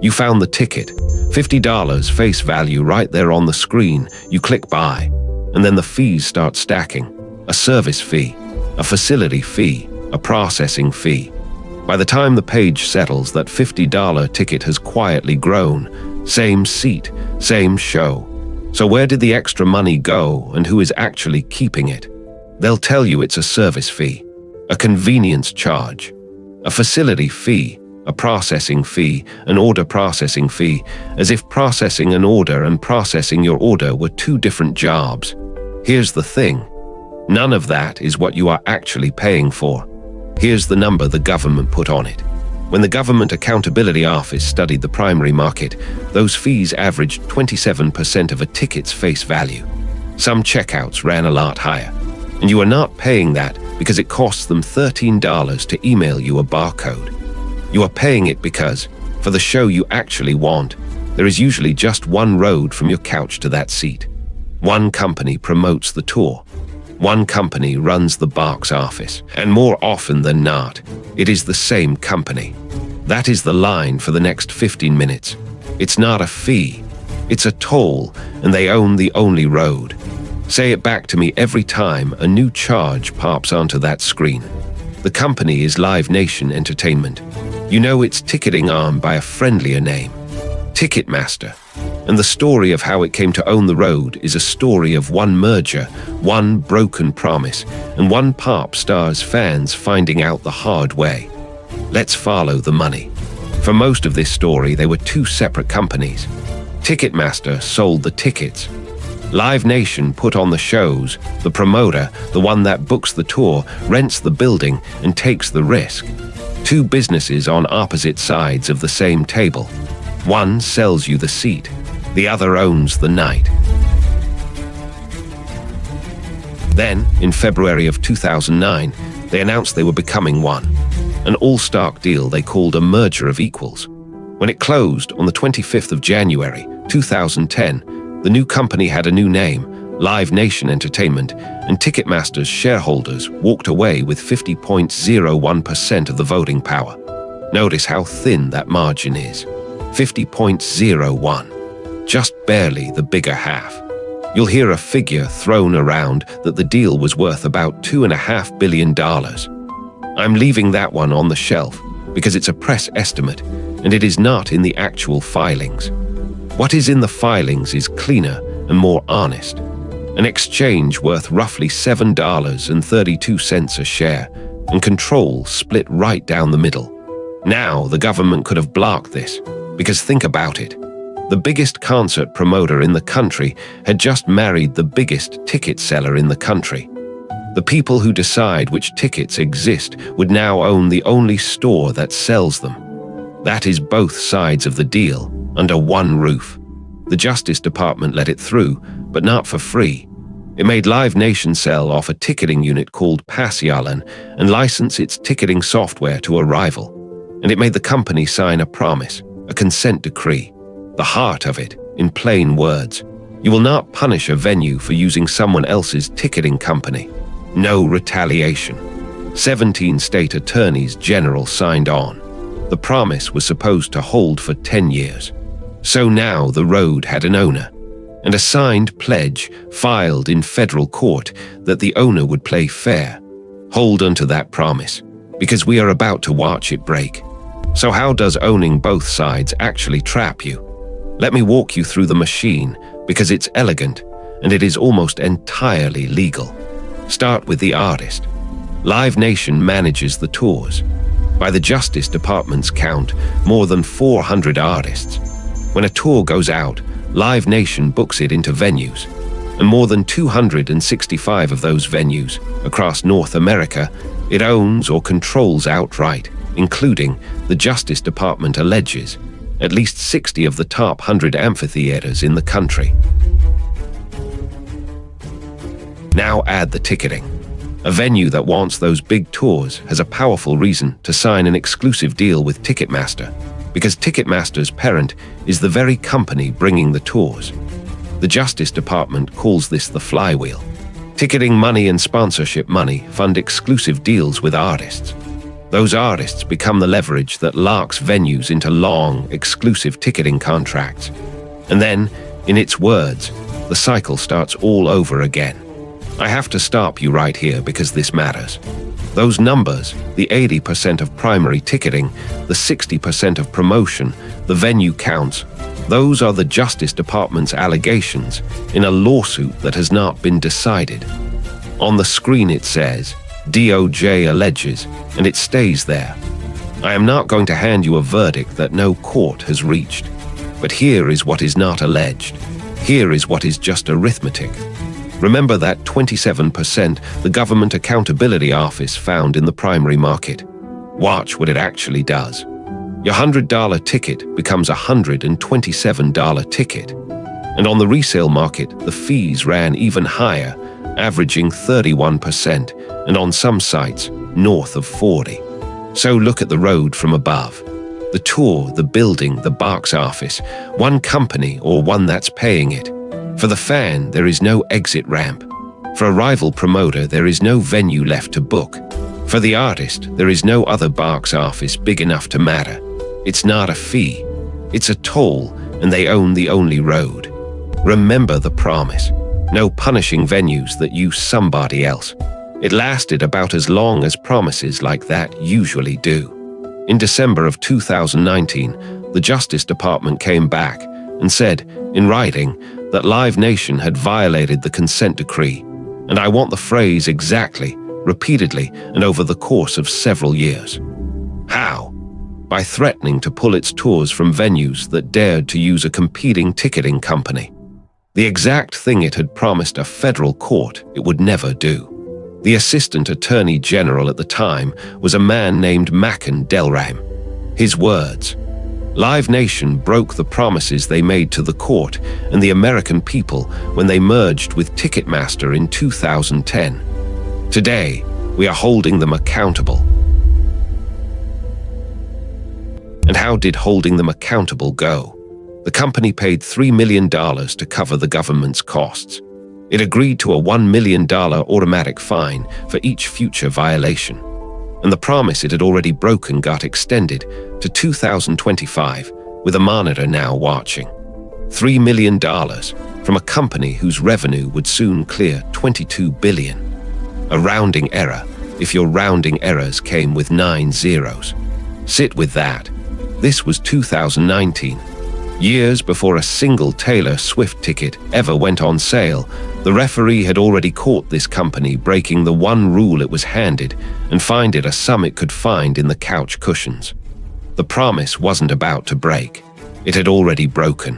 You found the ticket, $50 face value right there on the screen. You click buy, and then the fees start stacking. A service fee, a facility fee, a processing fee. By the time the page settles, that $50 ticket has quietly grown. Same seat, same show. So where did the extra money go, and who is actually keeping it? They'll tell you it's a service fee, a convenience charge, a facility fee, a processing fee, an order processing fee, as if processing an order and processing your order were two different jobs. Here's the thing. None of that is what you are actually paying for. Here's the number the government put on it. When the Government Accountability Office studied the primary market, those fees averaged 27% of a ticket's face value. Some checkouts ran a lot higher, and you are not paying that because it costs them $13 to email you a barcode. You are paying it because, for the show you actually want, there is usually just one road from your couch to that seat. One company promotes the tour. One company runs the box office, and more often than not, it is the same company. That is the line for the next 15 minutes. It's not a fee, it's a toll, and they own the only road. Say it back to me every time a new charge pops onto that screen. The company is Live Nation Entertainment. You know its ticketing arm by a friendlier name, Ticketmaster. And the story of how it came to own the road is a story of one merger, one broken promise, and one pop star's fans finding out the hard way. Let's follow the money. For most of this story, they were two separate companies. Ticketmaster sold the tickets. Live Nation put on the shows. The promoter, the one that books the tour, rents the building and takes the risk. Two businesses on opposite sides of the same table. One sells you the seat. The other owns the night. Then, in February of 2009, they announced they were becoming one, an all-stock deal they called a merger of equals. When it closed on the 25th of January, 2010, the new company had a new name, Live Nation Entertainment, and Ticketmaster's shareholders walked away with 50.01% of the voting power. Notice how thin that margin is. 50.01. Just barely the bigger half. You'll hear a figure thrown around that the deal was worth about $2.5 billion. I'm leaving that one on the shelf because it's a press estimate and it is not in the actual filings. What is in the filings is cleaner and more honest. An exchange worth roughly $7.32 a share, and control split right down the middle. Now the government could have blocked this, because think about it. The biggest concert promoter in the country had just married the biggest ticket seller in the country. The people who decide which tickets exist would now own the only store that sells them. That is both sides of the deal, under one roof. The Justice Department let it through, but not for free. It made Live Nation sell off a ticketing unit called Pasyalan and license its ticketing software to a rival. And it made the company sign a promise, a consent decree. The heart of it, in plain words. You will not punish a venue for using someone else's ticketing company. No retaliation. 17 state attorneys general signed on. The promise was supposed to hold for 10 years. So now the road had an owner, and a signed pledge filed in federal court that the owner would play fair. Hold onto that promise, because we are about to watch it break. So how does owning both sides actually trap you? Let me walk you through the machine, because it's elegant, and it is almost entirely legal. Start with the artist. Live Nation manages the tours. By the Justice Department's count, more than 400 artists. When a tour goes out, Live Nation books it into venues, and more than 265 of those venues, across North America, it owns or controls outright, including, the Justice Department alleges, at least 60 of the top 100 amphitheaters in the country. Now add the ticketing. A venue that wants those big tours has a powerful reason to sign an exclusive deal with Ticketmaster, because Ticketmaster's parent is the very company bringing the tours. The Justice Department calls this the flywheel. Ticketing money and sponsorship money fund exclusive deals with artists. Those artists become the leverage that locks venues into long, exclusive ticketing contracts. And then, in its words, the cycle starts all over again. I have to stop you right here because this matters. Those numbers, the 80% of primary ticketing, the 60% of promotion, the venue counts, those are the Justice Department's allegations in a lawsuit that has not been decided. On the screen it says, DOJ alleges, and it stays there. I am not going to hand you a verdict that no court has reached. But here is what is not alleged. Here is what is just arithmetic. Remember that 27% the Government Accountability Office found in the primary market. Watch what it actually does. Your $100 ticket becomes a $127 ticket. And on the resale market, the fees ran even higher, averaging 31%, and on some sites, north of 40%. So look at the road from above. The tour, the building, the box office, one company or one that's paying it. For the fan, there is no exit ramp. For a rival promoter, there is no venue left to book. For the artist, there is no other box office big enough to matter. It's not a fee. It's a toll, and they own the only road. Remember the promise. No punishing venues that use somebody else. It lasted about as long as promises like that usually do. In December of 2019, the Justice Department came back and said, in writing, that Live Nation had violated the consent decree. And I want the phrase exactly, repeatedly, and over the course of several years. How? By threatening to pull its tours from venues that dared to use a competing ticketing company. The exact thing it had promised a federal court it would never do. The Assistant Attorney General at the time was a man named Makan Delram. His words, Live Nation broke the promises they made to the court and the American people when they merged with Ticketmaster in 2010. Today, we are holding them accountable. And how did holding them accountable go? The company paid $3 million to cover the government's costs. It agreed to a $1 million automatic fine for each future violation. And the promise it had already broken got extended to 2025, with a monitor now watching. $3 million from a company whose revenue would soon clear $22 billion. A rounding error, if your rounding errors came with 9 zeros. Sit with that. This was 2019. Years before a single Taylor Swift ticket ever went on sale, the referee had already caught this company breaking the one rule it was handed and fined it a sum it could find in the couch cushions. The promise wasn't about to break. It had already broken.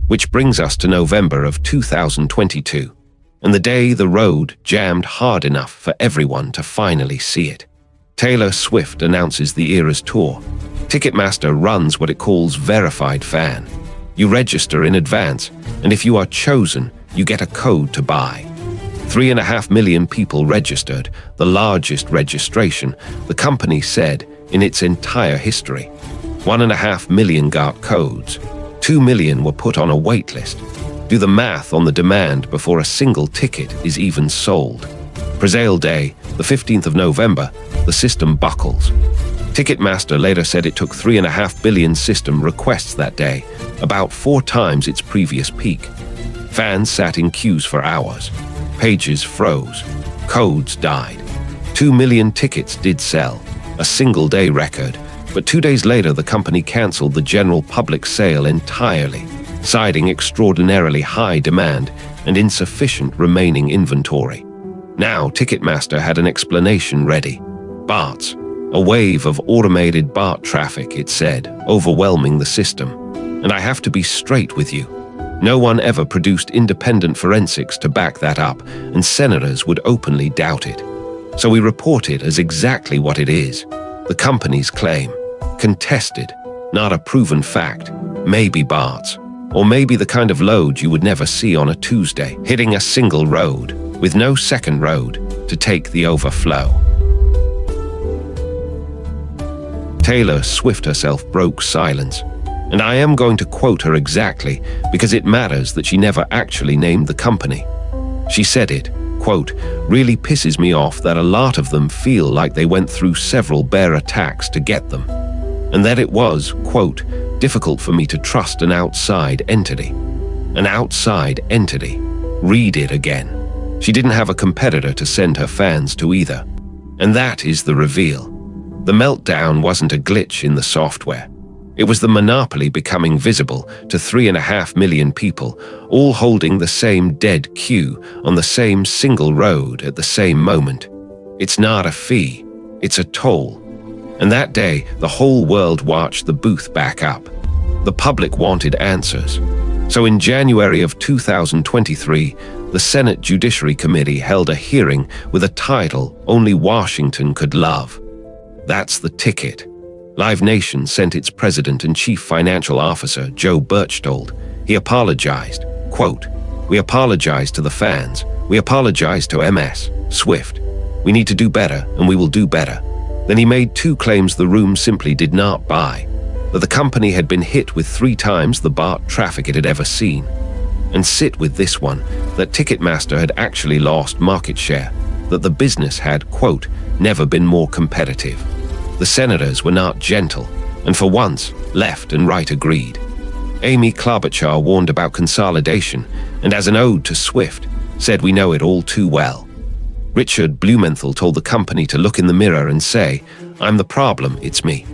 Which brings us to November of 2022, and the day the road jammed hard enough for everyone to finally see it. Taylor Swift announces the Eras Tour. Ticketmaster runs what it calls Verified Fan. You register in advance, and if you are chosen, you get a code to buy. 3.5 million people registered, the largest registration, the company said, in its entire history. 1.5 million got codes. 2 million were put on a wait list. Do the math on the demand before a single ticket is even sold. Presale day, the 15th of November, the system buckles. Ticketmaster later said it took 3.5 billion system requests that day, about 4 times its previous peak. Fans sat in queues for hours. Pages froze. Codes died. 2 million tickets did sell, a single-day record, but 2 days later the company canceled the general public sale entirely, citing extraordinarily high demand and insufficient remaining inventory. Now Ticketmaster had an explanation ready. Bots. A wave of automated bot traffic, it said, overwhelming the system. And I have to be straight with you. No one ever produced independent forensics to back that up, and senators would openly doubt it. So we report it as exactly what it is. The company's claim. Contested, not a proven fact. Maybe bots. Or maybe the kind of load you would never see on a Tuesday, hitting a single road, with no second road, to take the overflow. Taylor Swift herself broke silence. And I am going to quote her exactly because it matters that she never actually named the company. She said it, quote, really pisses me off that a lot of them feel like they went through several bear attacks to get them. And that it was, quote, difficult for me to trust an outside entity. An outside entity. Read it again. She didn't have a competitor to send her fans to either. And that is the reveal. The meltdown wasn't a glitch in the software. It was the monopoly becoming visible to 3.5 million people, all holding the same dead queue on the same single road at the same moment. It's not a fee, it's a toll. And that day, the whole world watched the booth back up. The public wanted answers. So in January of 2023, the Senate Judiciary Committee held a hearing with a title only Washington could love. That's the ticket. Live Nation sent its president and chief financial officer, Joe Berchtold. He apologized. Quote, we apologize to the fans. We apologize to MS, Swift. We need to do better, and we will do better. Then he made 2 claims the room simply did not buy. That the company had been hit with 3 times the BART traffic it had ever seen. And sit with this one, that Ticketmaster had actually lost market share. That the business had, quote, never been more competitive. The senators were not gentle, and for once, left and right agreed. Amy Klobuchar warned about consolidation, and as an ode to Swift, said we know it all too well. Richard Blumenthal told the company to look in the mirror and say, I'm the problem, it's me.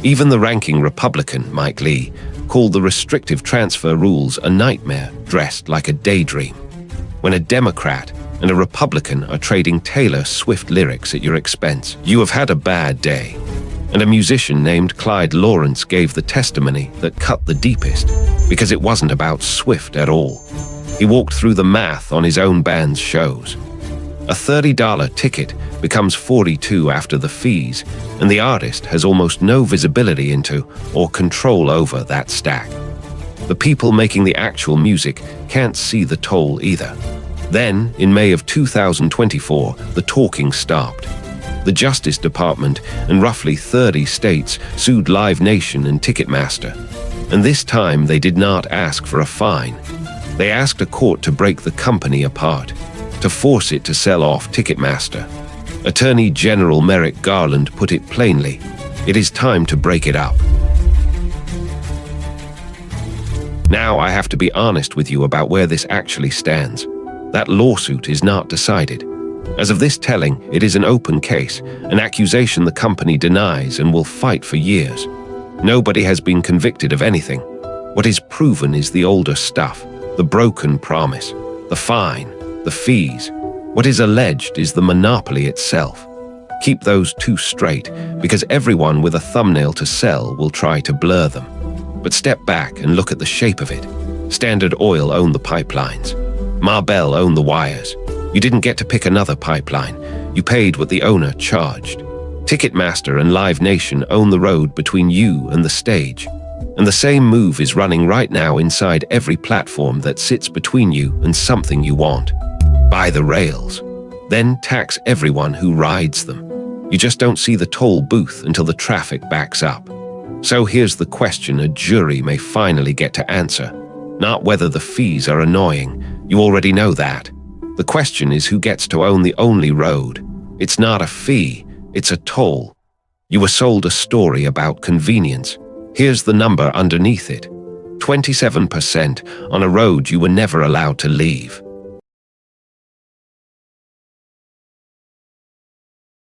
Even the ranking Republican, Mike Lee, called the restrictive transfer rules a nightmare dressed like a daydream. When a Democrat and a Republican are trading Taylor Swift lyrics at your expense, you have had a bad day. And a musician named Clyde Lawrence gave the testimony that cut the deepest, because it wasn't about Swift at all. He walked through the math on his own band's shows. A $30 ticket becomes $42 after the fees, and the artist has almost no visibility into or control over that stack. The people making the actual music can't see the toll either. Then, in May of 2024, the talking stopped. The Justice Department and roughly 30 states sued Live Nation and Ticketmaster. And this time they did not ask for a fine. They asked a court to break the company apart, to force it to sell off Ticketmaster. Attorney General Merrick Garland put it plainly, it is time to break it up. Now I have to be honest with you about where this actually stands. That lawsuit is not decided. As of this telling, it is an open case, an accusation the company denies and will fight for years. Nobody has been convicted of anything. What is proven is the older stuff, the broken promise, the fine, the fees. What is alleged is the monopoly itself. Keep those 2 straight, because everyone with a thumbnail to sell will try to blur them. But step back and look at the shape of it. Standard Oil owned the pipelines. Marbell owned the wires. You didn't get to pick another pipeline. You paid what the owner charged. Ticketmaster and Live Nation own the road between you and the stage. And the same move is running right now inside every platform that sits between you and something you want. Buy the rails. Then tax everyone who rides them. You just don't see the toll booth until the traffic backs up. So here's the question a jury may finally get to answer. Not whether the fees are annoying. You already know that. The question is who gets to own the only road. It's not a fee, it's a toll. You were sold a story about convenience. Here's the number underneath it. 27% on a road you were never allowed to leave.